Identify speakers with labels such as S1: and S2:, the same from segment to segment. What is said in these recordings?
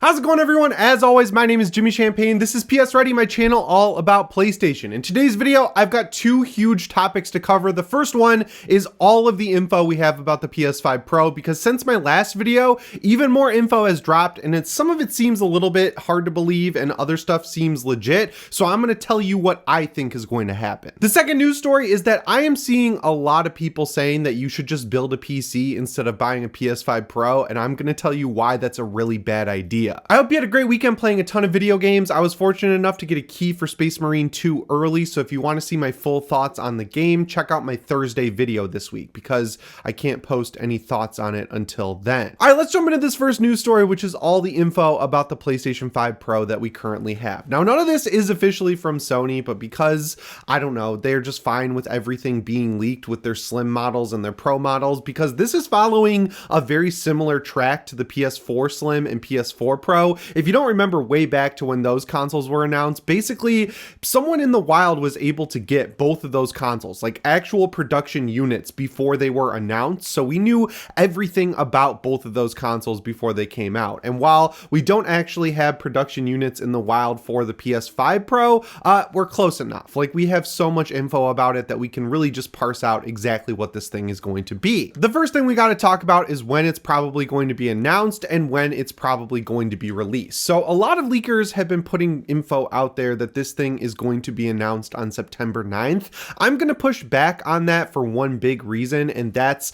S1: How's it going, everyone? As always, my name is Jimmy Champagne. This is PSReady, my channel all about PlayStation. In today's video, I've got two huge topics to cover. The first one is all of the info we have about the PS5 Pro, because since my last video, even more info has dropped, and some of it seems a little bit hard to believe and other stuff seems legit. So I'm going to tell you what I think is going to happen. The second news story is that I am seeing a lot of people saying that you should just build a PC instead of buying a PS5 Pro, and I'm going to tell you why that's a really bad idea. I hope you had a great weekend playing a ton of video games. I was fortunate enough to get a key for Space Marine 2 early, so if you want to see my full thoughts on the game, check out my Thursday video this week, because I can't post any thoughts on it until then. All right, let's jump into this first news story, which is all the info about the PlayStation 5 Pro that we currently have. Now, none of this is officially from Sony, but because, I don't know, they're just fine with everything being leaked with their Slim models and their Pro models, because this is following a very similar track to the PS4 Slim and PS4 Pro. If you don't remember way back to when those consoles were announced, basically someone in the wild was able to get both of those consoles, like actual production units, before they were announced. So we knew everything about both of those consoles before they came out. And while we don't actually have production units in the wild for the PS5 Pro, we're close enough. Like, we have so much info about it that we can really just parse out exactly what this thing is going to be. The first thing we got to talk about is when it's probably going to be announced and when it's probably going to be released. So a lot of leakers have been putting info out there that this thing is going to be announced on September 9th. I'm going to push back on that for one big reason, and that's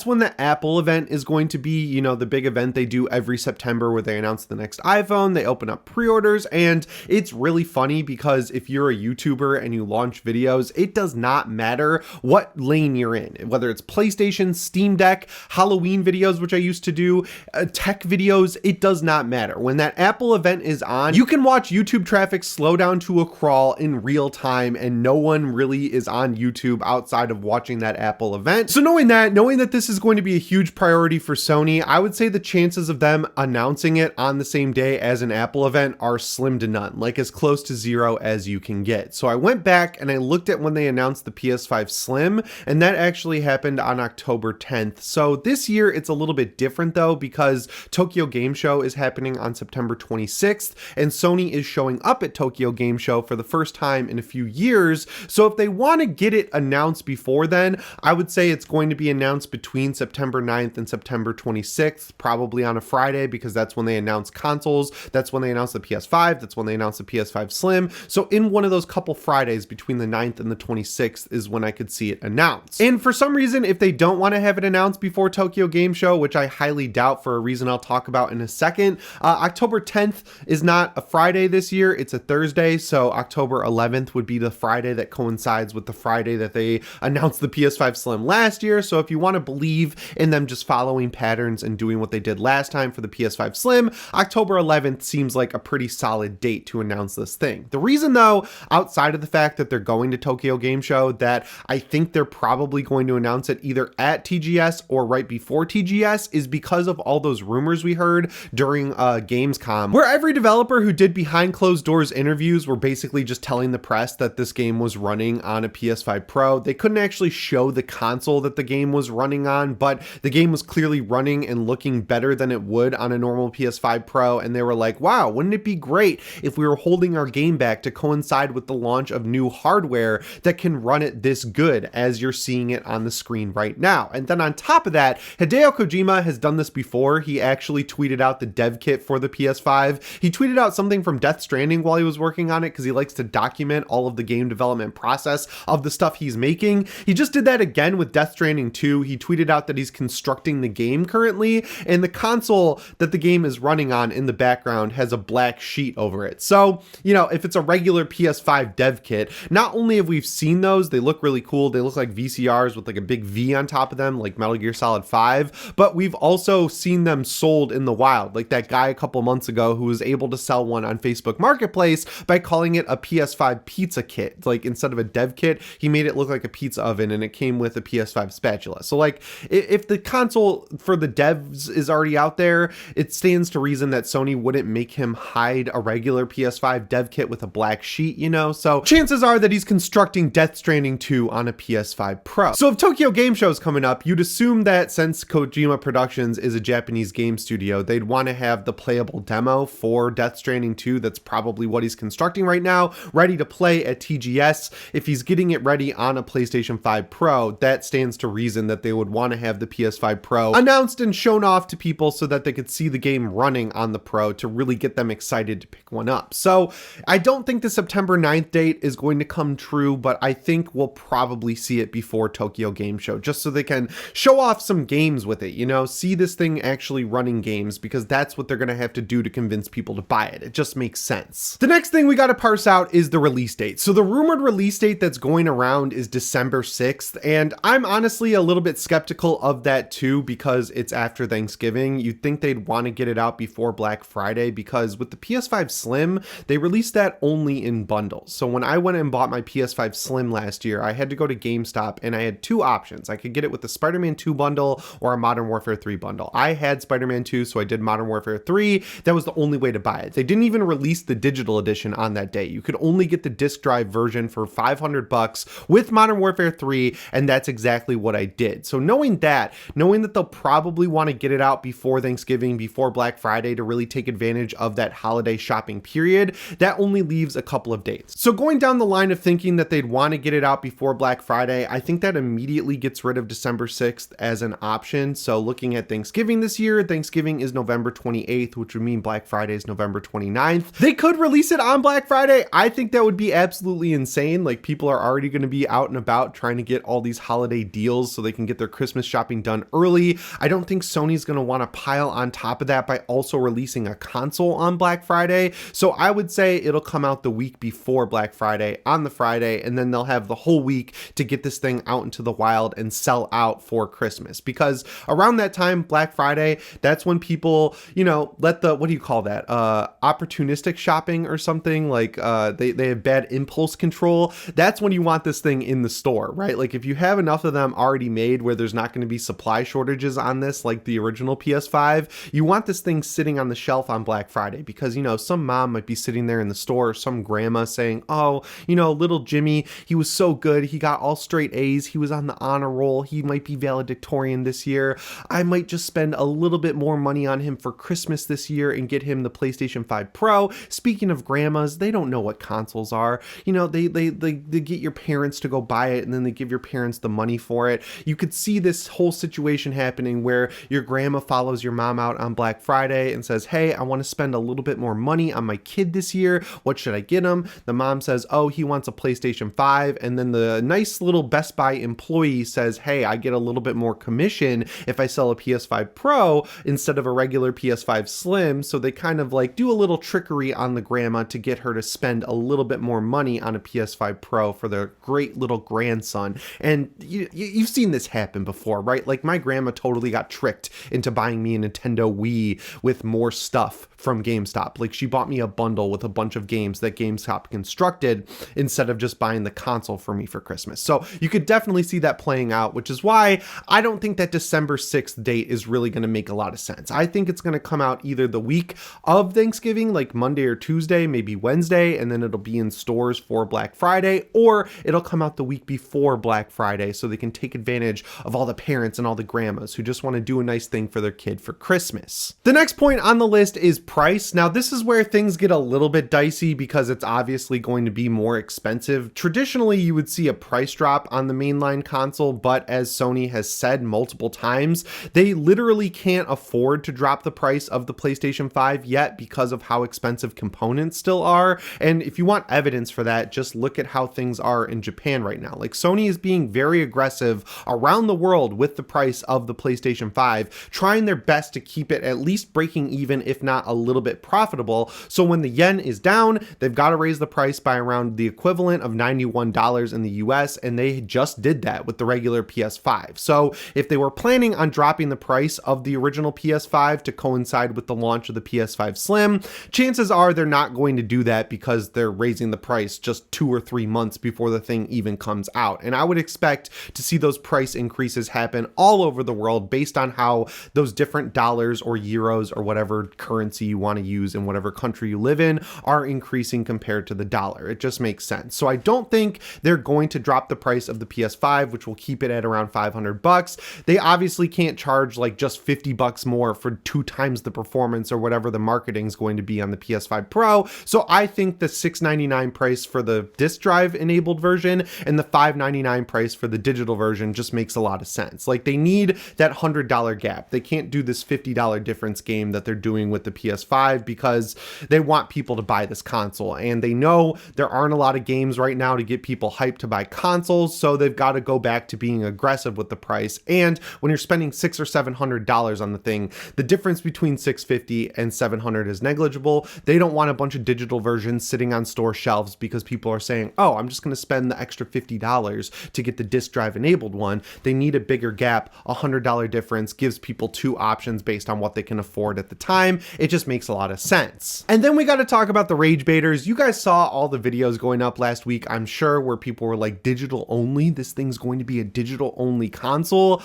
S1: when the Apple event is going to be, you know, the big event they do every September where they announce the next iPhone, they open up pre-orders, and it's really funny because if you're a YouTuber and you launch videos, it does not matter what lane you're in, whether it's PlayStation, Steam Deck, Halloween videos, which I used to do, tech videos, it does not matter. When that Apple event is on, you can watch YouTube traffic slow down to a crawl in real time, and no one really is on YouTube outside of watching that Apple event. So knowing that this is going to be a huge priority for Sony, I would say the chances of them announcing it on the same day as an Apple event are slim to none, like as close to zero as you can get. So I went back and I looked at when they announced the PS5 Slim, and that actually happened on October 10th. So this year it's a little bit different though, because Tokyo Game Show is happening on September 26th, and Sony is showing up at Tokyo Game Show for the first time in a few years. So if they want to get it announced before then, I would say it's going to be announced between September 9th and September 26th, probably on a Friday, because that's when they announce consoles. That's when they announce the PS5. That's when they announce the PS5 Slim. So in one of those couple Fridays between the 9th and the 26th is when I could see it announced. And for some reason, if they don't want to have it announced before Tokyo Game Show, which I highly doubt for a reason I'll talk about in a second, October 10th is not a Friday this year, it's a Thursday, so October 11th would be the Friday that coincides with the Friday that they announced the PS5 Slim last year. So if you want to believe in them just following patterns and doing what they did last time for the PS5 Slim, October 11th seems like a pretty solid date to announce this thing. The reason though, outside of the fact that they're going to Tokyo Game Show, that I think they're probably going to announce it either at TGS or right before TGS, is because of all those rumors we heard during Gamescom, where every developer who did behind closed doors interviews were basically just telling the press that this game was running on a PS5 Pro. They couldn't actually show the console that the game was running on, but the game was clearly running and looking better than it would on a normal PS5 Pro, and they were like, wow, wouldn't it be great if we were holding our game back to coincide with the launch of new hardware that can run it this good as you're seeing it on the screen right now. And then on top of that, Hideo Kojima has done this before. He actually tweeted out the dev kit for the PS5. He tweeted out something from Death Stranding while he was working on it, because he likes to document all of the game development process of the stuff he's making. He just did that again with Death Stranding 2. He tweeted out that he's constructing the game currently, and the console that the game is running on in the background has a black sheet over it. So, you know, if it's a regular PS5 dev kit, not only have we seen those, they look really cool. They look like VCRs with like a big V on top of them, like Metal Gear Solid 5, but we've also seen them sold in the wild, like that guy a couple months ago who was able to sell one on Facebook Marketplace by calling it a PS5 pizza kit. Like, instead of a dev kit, he made it look like a pizza oven, and it came with a PS5 spatula. So like, if the console for the devs is already out there, it stands to reason that Sony wouldn't make him hide a regular PS5 dev kit with a black sheet, you know? So chances are that he's constructing Death Stranding 2 on a PS5 Pro. So if Tokyo Game Show's coming up, you'd assume that since Kojima Productions is a Japanese game studio, they'd want to have the playable demo for Death Stranding 2. That's probably what he's constructing right now, ready to play at TGS. If he's getting it ready on a PlayStation 5 Pro, that stands to reason that they would want to have the PS5 Pro announced and shown off to people so that they could see the game running on the Pro to really get them excited to pick one up. So I don't think the September 9th date is going to come true, but I think we'll probably see it before Tokyo Game Show, just so they can show off some games with it, you know, see this thing actually running games, because that's what they're going to have to do to convince people to buy it. It just makes sense. The next thing we got to parse out is the release date. So the rumored release date that's going around is December 6th, and I'm honestly a little bit skeptical of that too, because it's after Thanksgiving. You'd think they'd want to get it out before Black Friday, because with the PS5 Slim, they released that only in bundles. So when I went and bought my PS5 Slim last year, I had to go to GameStop and I had two options. I could get it with the Spider-Man 2 bundle or a Modern Warfare 3 bundle. I had Spider-Man 2, so I did Modern Warfare 3. That was the only way to buy it. They didn't even release the digital edition on that day. You could only get the disc drive version for $500 with Modern Warfare 3, and that's exactly what I did. So knowing that they'll probably want to get it out before Thanksgiving, before Black Friday, to really take advantage of that holiday shopping period, that only leaves a couple of dates. So going down the line of thinking that they'd want to get it out before Black Friday, I think that immediately gets rid of December 6th as an option. So looking at Thanksgiving this year, Thanksgiving is November 28th, which would mean Black Friday is November 29th. They could release it on Black Friday. I think that would be absolutely insane. Like, people are already going to be out and about trying to get all these holiday deals so they can get their Christmas shopping done early. I don't think Sony's going to want to pile on top of that by also releasing a console on Black Friday. So I would say it'll come out the week before Black Friday on the Friday, and then they'll have the whole week to get this thing out into the wild and sell out for Christmas, because around that time, Black Friday, that's when people, you know, let the, what do you call that? Opportunistic shopping or something, like they have bad impulse control. That's when you want this thing in the store, right? Like, if you have enough of them already made where there's not going to be supply shortages on this, like the original PS5, you want this thing sitting on the shelf on Black Friday, because, you know, some mom might be sitting there in the store, or some grandma saying, oh, you know, little Jimmy, he was so good. He got all straight A's. He was on the honor roll. He might be valedictorian this year. I might just spend a little bit more money on him for Christmas this year and get him the PlayStation 5 Pro. Speaking of grandmas, they don't know what consoles are. You know, they get your parents to go buy it, and then they give your parents the money for it. You could see this whole situation happening where your grandma follows your mom out on Black Friday and says, hey, I want to spend a little bit more money on my kid this year. What should I get him? The mom says, oh, he wants a PlayStation 5. And then the nice little Best Buy employee says, hey, I get a little bit more commission if I sell a PS5 Pro instead of a regular PS5 Slim. So they kind of like do a little trickery on the grandma to get her to spend a little bit more money on a PS5 Pro for their great little grandson. And you've seen this happen before, right? Like, my grandma totally got tricked into buying me a Nintendo Wii with more stuff from GameStop. Like, she bought me a bundle with a bunch of games that GameStop constructed instead of just buying the console for me for Christmas. So you could definitely see that playing out, which is why I don't think that December 6th date is really going to make a lot of sense. I think it's going to come out either the week of Thanksgiving, like Monday or Tuesday, maybe Wednesday, and then it'll be in stores for Black Friday, or it'll come out the week before Black Friday so they can take advantage of all the parents and all the grandmas who just want to do a nice thing for their kid for Christmas. The next point on the list is price. Now, this is where things get a little bit dicey because it's obviously going to be more expensive. Traditionally, you would see a price drop on the mainline console, but as Sony has said multiple times, they literally can't afford to drop the price of the PlayStation 5 yet because of how expensive components still are. And if you want evidence for that, just look at how things are in Japan right now. Like, Sony is being very aggressive around the world with the price of the PlayStation 5, trying their best to keep it at least breaking even, if not a little bit profitable. So when the yen is down, they've got to raise the price by around the equivalent of $91 in the US, and they just did that with the regular PS5. So if they were planning on dropping the price of the original PS5 to coincide with the launch of the PS5 Slim, chances are they're not going to do that because they're raising the price just 2 or 3 months before the thing even comes out. And I would expect to see those price increases happen all over the world based on how those different dollars or euros or whatever currency you want to use in whatever country you live in are increasing compared to the dollar. It just makes sense. So I don't think they're going to drop the price of the PS5, which will keep it at around $500. They obviously can't charge like just $50 more for 2 times the performance or whatever the marketing is going to be on the PS5 Pro. So I think the $699 price for the disk drive enabled version and the $599 price for the digital version just makes a lot of sense. Like, they need that $100 gap. They can't do this $50 difference game that they're doing with the PS5 because they want people to buy this console, and they know there aren't a lot of games right now to get people hyped to buy consoles, so they've got to go back to being aggressive with the price. And when you're spending $600 or $700 on the thing, the difference between $650 and $700 is negligible. They don't want a bunch of digital versions sitting on store shelves because people are saying, oh, I'm just going to spend the extra $50 to get the disk drive enabled one. They need a bigger gap. $100 difference gives people 2 options based on what they can afford at the time. It just makes a lot of sense. And then we got to talk about the rage baiters. You guys saw all the videos going up last week, I'm sure, where people were like, digital only? This thing's going to be a digital only console?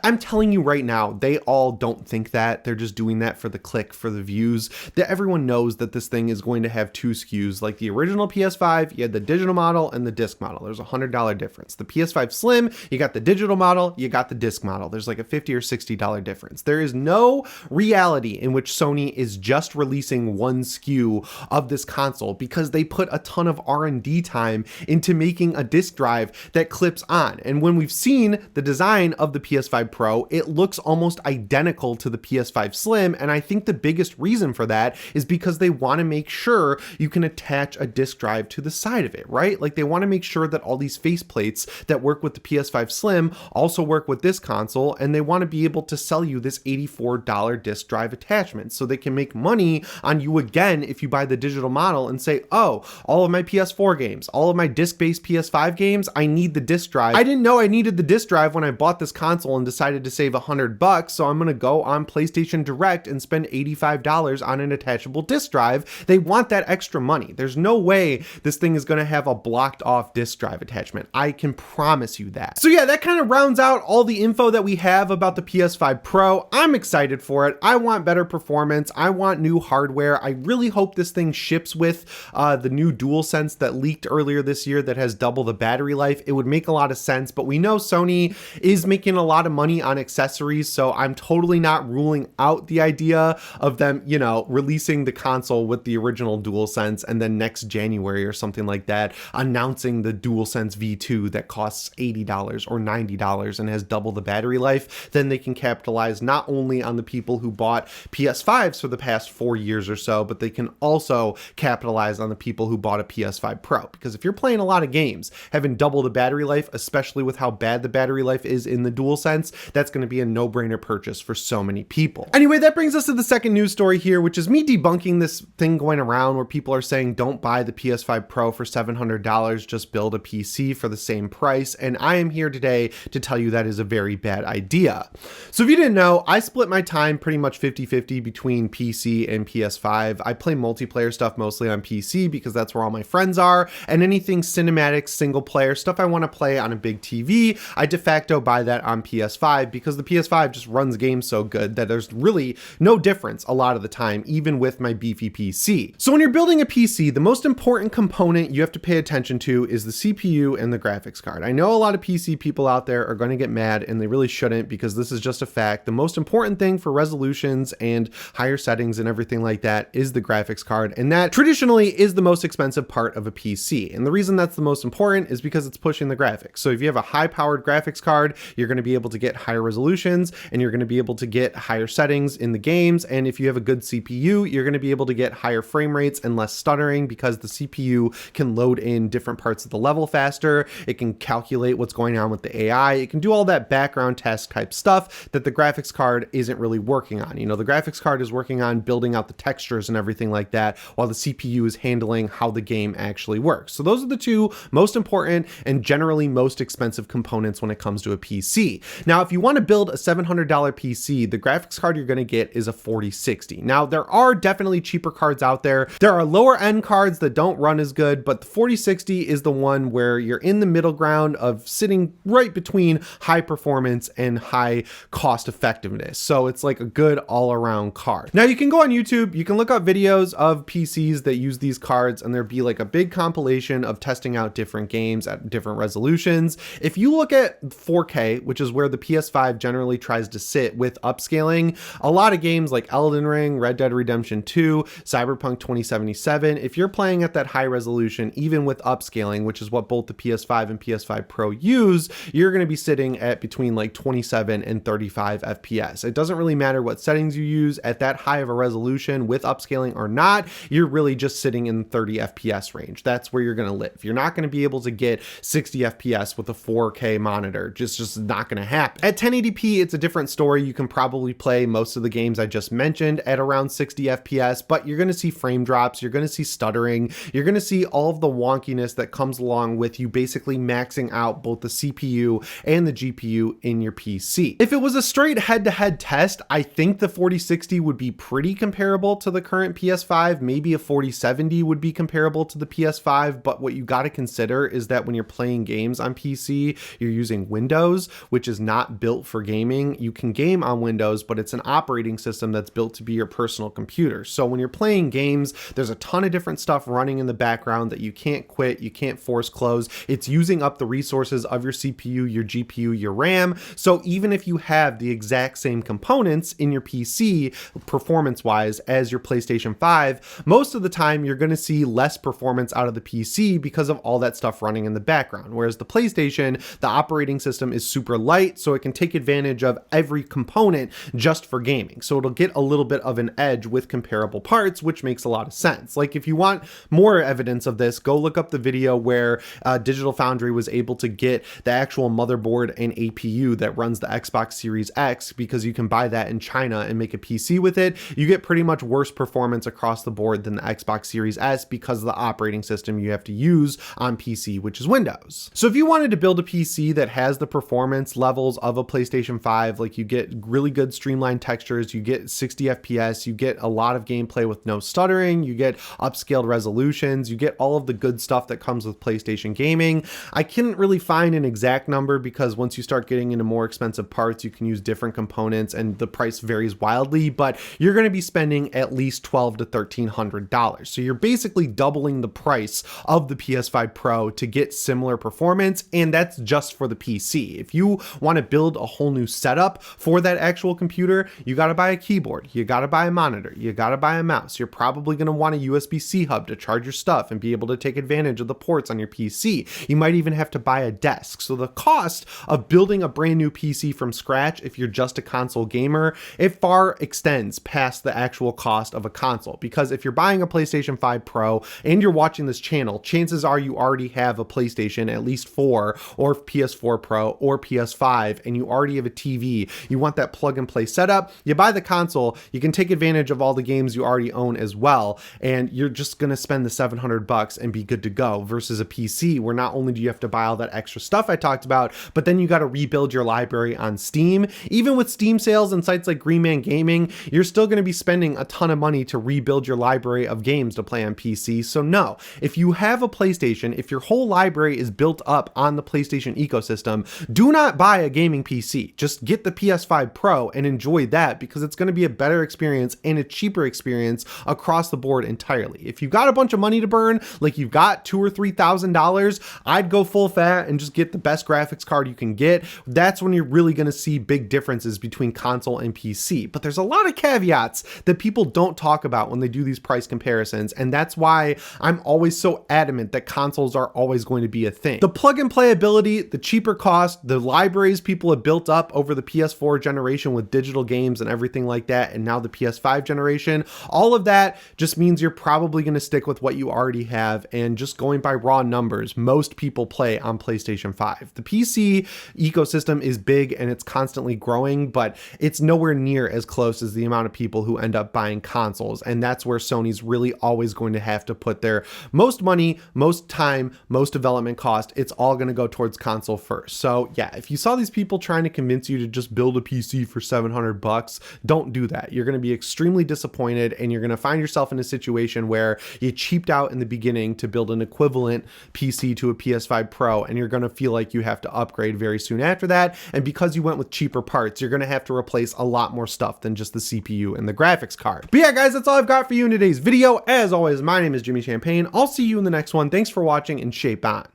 S1: I'm telling you right now, they all don't think that. They're just doing that for the click, for the views. That everyone knows that this thing is going to have 2 SKUs. Like the original PS5, you had the digital model and the disc model. There's a $100 difference. The PS5 Slim, you got the digital model, you got the disc model. There's like a $50 or $60 difference. There is no reality in which Sony is just releasing 1 SKU of this console because they put a ton of R&D time into making a disc drive that clips on. And when we've seen the design of the PS5 Pro, it looks almost identical to the PS5 Slim. And I think the biggest reason for that is because they want to make sure you can attach a disc drive to the side of it, right? Like, they want to make sure that all these faceplates that work with the PS5 Slim also work with this console, and they want to be able to sell you this $84 disc drive attachment so they can make money on you again if you buy the digital model and say, oh, all of my PS4 games, all of my disc-based PS5 games, I need the disc drive. I didn't know I needed the disc drive when I bought this console and decided to save $100, so I'm going to go on PlayStation Direct and spend $85 on an attachable disc drive. They want that extra money. There's no way this thing is going to have a blocked off disc drive attachment. I can promise you that. So yeah, that kind of rounds out all the info that we have about the PS5 Pro. I'm excited for it. I want better performance. I want new hardware. I really hope this thing ships with the new DualSense that leaked earlier this year that has double the battery life. It would make a lot of sense, but we know Sony is making a lot of money on accessories, so I'm totally not ruling out the idea of them, you know, releasing the console with the original DualSense and then next January or something like that, announcing the DualSense V2 that costs $80 or $90 and has double the battery life. Then they can capitalize not only on the people who bought PS5s for the past 4 years or so, but they can also capitalize on the people who bought a PS5 Pro. Because if you're playing a lot of games, having double the battery life, especially with how bad the battery life is in the DualSense, that's going to be a no-brainer purchase for so many people. Anyway, that brings us to the second news story here, which is me debunking this thing going around where people are saying don't buy the PS5 Pro for $700, just build a PC for the same price. And I am here today to tell you that is a very bad idea. So if you didn't know, I split my time pretty much 50-50 between PC and PS5. I play multiplayer stuff mostly on PC because that's where all my friends are, and anything cinematic, single player stuff I want to play on a big TV, I de facto buy that on PS5 because the PS5 just runs games so good that there's really no difference a lot of the time, even with my beefy PC. So when you're building a PC, the most important component you have to pay attention to is the CPU and the graphics card. I know a lot of PC people out there are going to get mad, and they really shouldn't, because this is just a fact. The most important thing for resolutions and higher settings and everything like that is the graphics card, and that traditionally is the most expensive part of a PC. And the reason that's the most important is because it's pushing the graphics. So if you have a high-powered graphics card, you're going to be able to get higher resolutions, and you're going to be able to get higher settings in the games. And if you have a good CPU, you're going to be able to get higher frame rates and less stuttering because the CPU can load in different parts of the level faster. It can calculate what's going on with the AI. It can do all that background test type stuff that the graphics card isn't really working on. You know, the graphics card is working on building out the textures and everything like that, while the CPU is handling how the game actually works. So those are the two most important and generally most expensive components when it comes to a PC. Now, if you want to build a $700 PC, the graphics card you're going to get is a 4060. Now, there are definitely cheaper cards out there. There are lower end cards that don't run as good, but the 4060 is the one where you're in the middle ground of sitting right between high performance and high cost effectiveness. So it's like a good all around card. Now, you can go on YouTube, you can look up videos of PCs that use these cards, and there'd be like a big compilation of testing out different games at different resolutions. If you look at 4K, which is where the PS5 generally tries to sit with upscaling, a lot of games like Elden Ring, Red Dead Redemption 2, Cyberpunk 2077, if you're playing at that high resolution, even with upscaling, which is what both the PS5 and PS5 Pro use, you're going to be sitting at between like 27 and 35 FPS. It doesn't really matter what settings you use at that high of a resolution with upscaling or not, you're really just sitting in the 30 FPS range. That's where you're going to live. You're not going to be able to get 60 FPS with a 4K monitor. Just not going to happen. At 1080p, it's a different story. You can probably play most of the games I just mentioned at around 60 FPS, but you're going to see frame drops, you're going to see stuttering, you're going to see all of the wonkiness that comes along with you basically maxing out both the CPU and the GPU in your PC. If it was a straight head-to-head test, I think the 4060 would be pretty comparable to the current PS5. Maybe a 4070 would be comparable to the PS5, but what you got to consider is that when you're playing games on PC, you're using Windows, which is not built for gaming. You can game on Windows, but it's an operating system that's built to be your personal computer. So when you're playing games, there's a ton of different stuff running in the background that you can't quit, you can't force close. It's using up the resources of your CPU, your GPU, your RAM. So even if you have the exact same components in your PC, performance-wise, as your PlayStation 5, most of the time you're going to see less performance out of the PC because of all that stuff running in the background. Whereas the PlayStation, the operating system is super light, so it can take advantage of every component just for gaming. So it'll get a little bit of an edge with comparable parts, which makes a lot of sense. Like if you want more evidence of this, go look up the video where Digital Foundry was able to get the actual motherboard and APU that runs the Xbox Series X, because you can buy that in China and make a PC with it. You get pretty much worse performance across the board than the Xbox Series S because of the operating system you have to use on PC, which is Windows. So if you wanted to build a PC that has the performance levels of a PlayStation 5, like you get really good streamlined textures, you get 60 FPS, you get a lot of gameplay with no stuttering, you get upscaled resolutions, you get all of the good stuff that comes with PlayStation gaming. I couldn't really find an exact number because once you start getting into more expensive parts, you can use different components and the price varies wildly, but you're going to be spending at least $1,200 to $1,300. So you're basically doubling the price of the PS5 Pro to get similar performance, and that's just for the PC. If you want to build a whole new setup for that actual computer, you got to buy a keyboard, you got to buy a monitor, you got to buy a mouse. You're probably going to want a USB-C hub to charge your stuff and be able to take advantage of the ports on your PC. You might even have to buy a desk. So the cost of building a brand new PC from scratch, if you're just a console gamer, it far extends past the actual cost of a console. Because if you're buying a PlayStation 5 Pro and you're watching this channel, chances are you already have a PlayStation at least 4 or PS4 Pro or PS5, and you already have a TV. You want that plug and play setup. You buy the console, you can take advantage of all the games you already own as well, and you're just going to spend the $700 and be good to go, versus a PC where not only do you have to buy all that extra stuff I talked about, but then you got to rebuild your library on Steam. Even with Steam sales and sites like Green Man Gaming, you're still going to be spending a ton of money to rebuild your library of games to play on PC. So no, if you have a PlayStation, if your whole library is built up on the PlayStation ecosystem, do not buy a gaming PC. Just get the PS5 Pro and enjoy that, because it's going to be a better experience and a cheaper experience across the board entirely. If you've got a bunch of money to burn, like you've got $2,000 or $3,000, I'd go full fat and just get the best graphics card you can get. That's when you're really going to see big differences between console and PC. But there's a lot of caveats that people don't talk about when they do these price comparisons, and that's why I'm always so adamant that consoles are always going to be a thing. The plug and play ability, the cheaper cost, the libraries people have built up over the PS4 generation with digital games and everything like that, and now the PS5 generation, all of that just means you're probably going to stick with what you already have. And just going by raw numbers, most people play on PlayStation 5. The PC ecosystem is big and it's constantly growing, but it's nowhere near as close as the amount of people who end up buying consoles. And that's where Sony's really always going to have to put their most money, most time, most development cost. It's all going to go towards console first. So yeah, if you saw these people trying to convince you to just build a PC for $700, don't do that. You're going to be extremely disappointed, and you're going to find yourself in a situation where you cheaped out in the beginning to build an equivalent PC to a PS5 Pro, and you're going to feel like you have to upgrade very soon after that. And because you went with cheaper parts, you're going to have to replace a lot more stuff than just the CPU and the the graphics card. But yeah, guys, that's all I've got for you in today's video. As always, my name is Jimmy Champagne. I'll see you in the next one. Thanks for watching and shape on.